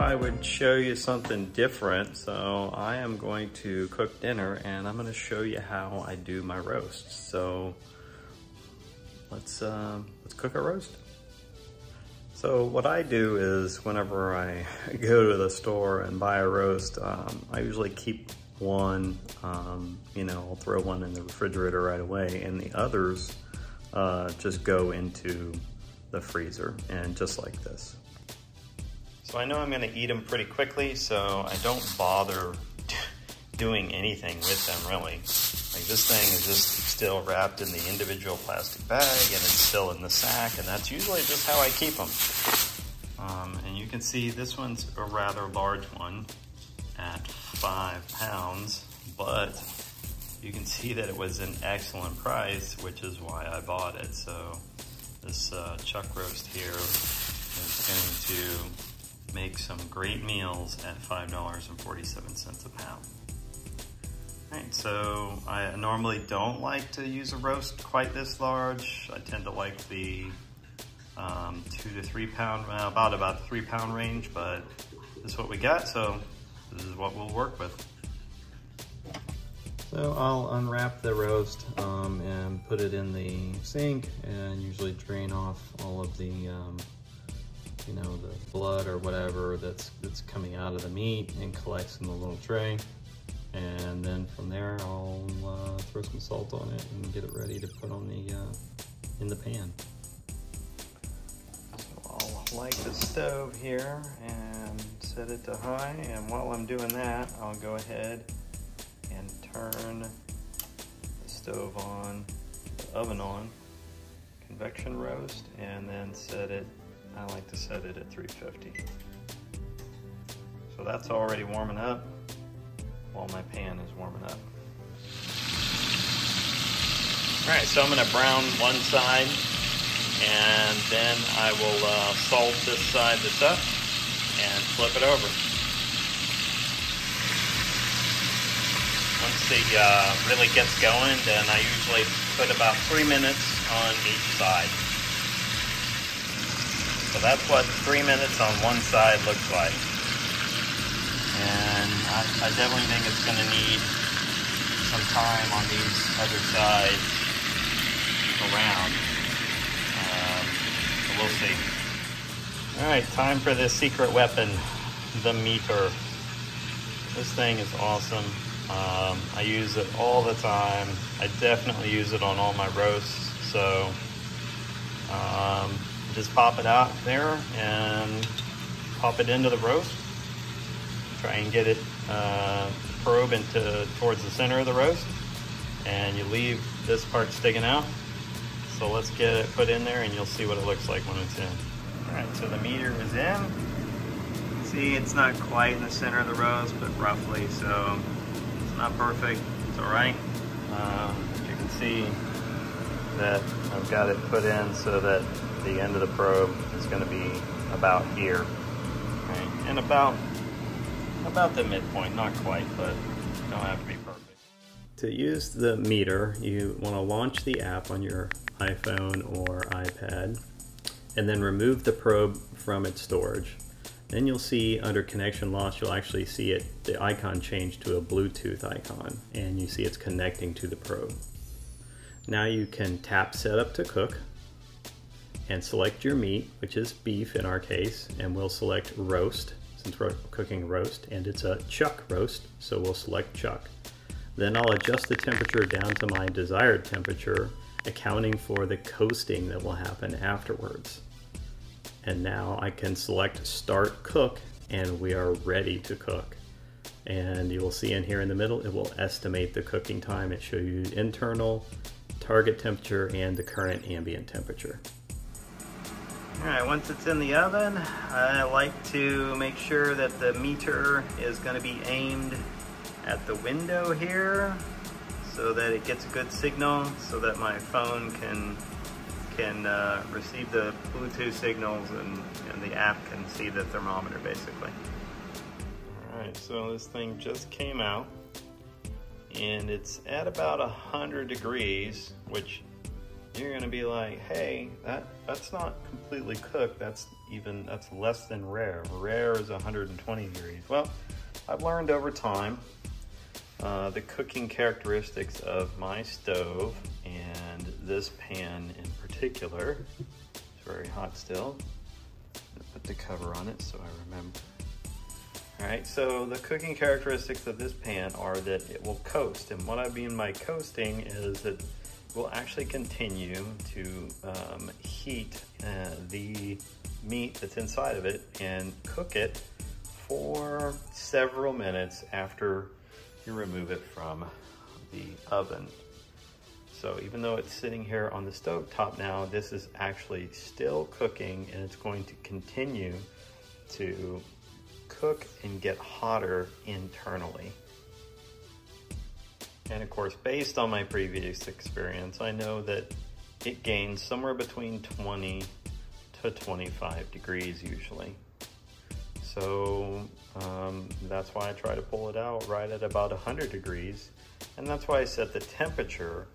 I would show you something different. So I am going to cook dinner and I'm gonna show you how I do my roast. So let's cook a roast. So what I do is whenever I go to the store and buy a roast, I usually keep one, you know, I'll throw one in the refrigerator right away, and the others just go into the freezer, and just like this. So I know I'm gonna eat them pretty quickly, so I don't bother doing anything with them really. Like this thing is just still wrapped in the individual plastic bag and it's still in the sack, and that's usually just how I keep them. And you can see this one's a rather large one at 5 pounds, but you can see that it was an excellent price, which is why I bought it. So this chuck roast here is going to make some great meals at $5.47 a pound. All right, so I normally don't like to use a roast quite this large. I tend to like the 2 to 3 pound, about the 3 pound range, but this is what we got, so this is what we'll work with. So I'll unwrap the roast and put it in the sink, and usually drain off all of the, you know, the blood or whatever that's coming out of the meat, and collects in the little tray. And then from there, I'll throw some salt on it and get it ready to put on the in the pan. So I'll light the stove here and set it to high. And while I'm doing that, I'll go ahead and turn the stove on, the oven on, convection roast, and then set it. I like to set it at 350. So that's already warming up while my pan is warming up. All right, so I'm gonna brown one side, and then I will salt this side that's up and flip it over. Once it really gets going, then I usually put about 3 minutes on each side. So that's what 3 minutes on one side looks like. And I definitely think it's gonna need some time on these other sides around. So we'll see. All right, time for this secret weapon, the meter. This thing is awesome. I use it all the time. I definitely use it on all my roasts. So just pop it out there and pop it into the roast. Try and get it probe towards the center of the roast, and you leave this part sticking out. So let's get it put in there and you'll see what it looks like when it's in. All right, so the meter is in. See, it's not quite in the center of the roast, but roughly, so it's not perfect, it's all right. You can see that I've got it put in so that the end of the probe is gonna be about here. Okay? And about the midpoint, not quite, but don't have to be perfect. To use the meter, you want to launch the app on your iPhone or iPad, and then remove the probe from its storage. Then you'll see under connection loss, you'll actually see the icon change to a Bluetooth icon, and you see it's connecting to the probe. Now you can tap Setup to Cook, and select your meat, which is beef in our case, and we'll select roast, since we're cooking roast, and it's a chuck roast, so we'll select chuck. Then I'll adjust the temperature down to my desired temperature, accounting for the coasting that will happen afterwards. And now I can select Start Cook, and we are ready to cook. And you will see in here in the middle, it will estimate the cooking time. It shows you internal, target temperature, and the current ambient temperature. All right, once it's in the oven, I like to make sure that the meter is going to be aimed at the window here so that it gets a good signal, so that my phone can receive the Bluetooth signals and the app can see the thermometer basically. All right, so this thing just came out and it's at about 100 degrees, which you're gonna be like, hey, that's not completely cooked. That's less than rare. Rare is 120 degrees. Well, I've learned over time the cooking characteristics of my stove and this pan in particular. It's very hot still. I'm gonna put the cover on it so I remember. All right, so the cooking characteristics of this pan are that it will coast. And what I mean by coasting is that it will actually continue to heat the meat that's inside of it and cook it for several minutes after you remove it from the oven. So even though it's sitting here on the stove top now, this is actually still cooking, and it's going to continue to cook and get hotter internally. And of course, based on my previous experience, I know that it gains somewhere between 20 to 25 degrees usually. So that's why I try to pull it out right at about 100 degrees. And that's why I set the temperature,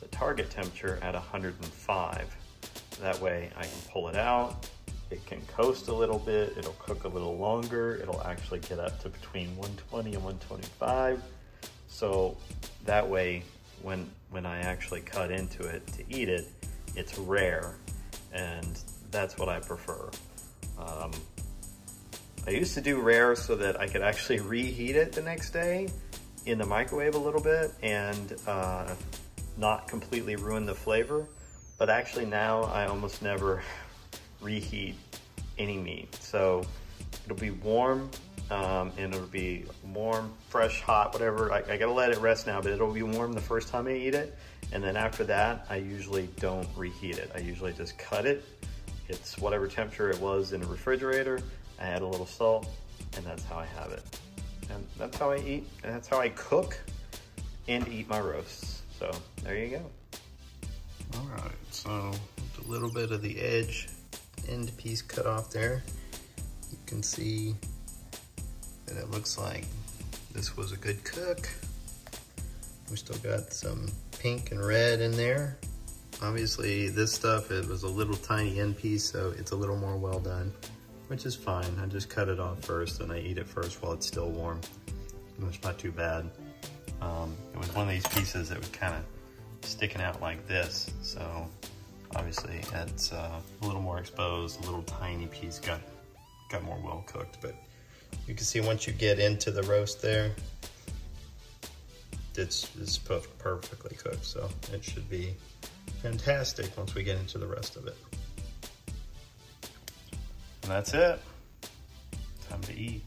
the target temperature, at 105. That way I can pull it out, it can coast a little bit, it'll cook a little longer, it'll actually get up to between 120 and 125. So that way, when I actually cut into it to eat it, it's rare, and that's what I prefer. I used to do rare so that I could actually reheat it the next day in the microwave a little bit and not completely ruin the flavor. But actually now I almost never reheat any meat. So it'll be warm, and it'll be warm, fresh, hot, whatever. I gotta let it rest now, but it'll be warm the first time I eat it. And then after that, I usually don't reheat it. I usually just cut it. It's whatever temperature it was in the refrigerator. I add a little salt, and that's how I have it. And that's how I eat, and that's how I cook and eat my roasts. So there you go. All right, so with a little bit of the edge end piece cut off there, you can see that it looks like this was a good cook. We still got some pink and red in there. Obviously this stuff, it was a little tiny end piece, so it's a little more well done, which is fine. I just cut it off first and I eat it first while it's still warm. It's not too bad. It was one of these pieces that was kind of sticking out like this, so obviously it's a little more exposed. A little tiny piece got more well cooked, but you can see once you get into the roast there, it's perfectly cooked, so it should be fantastic once we get into the rest of it. And that's it. Time to eat.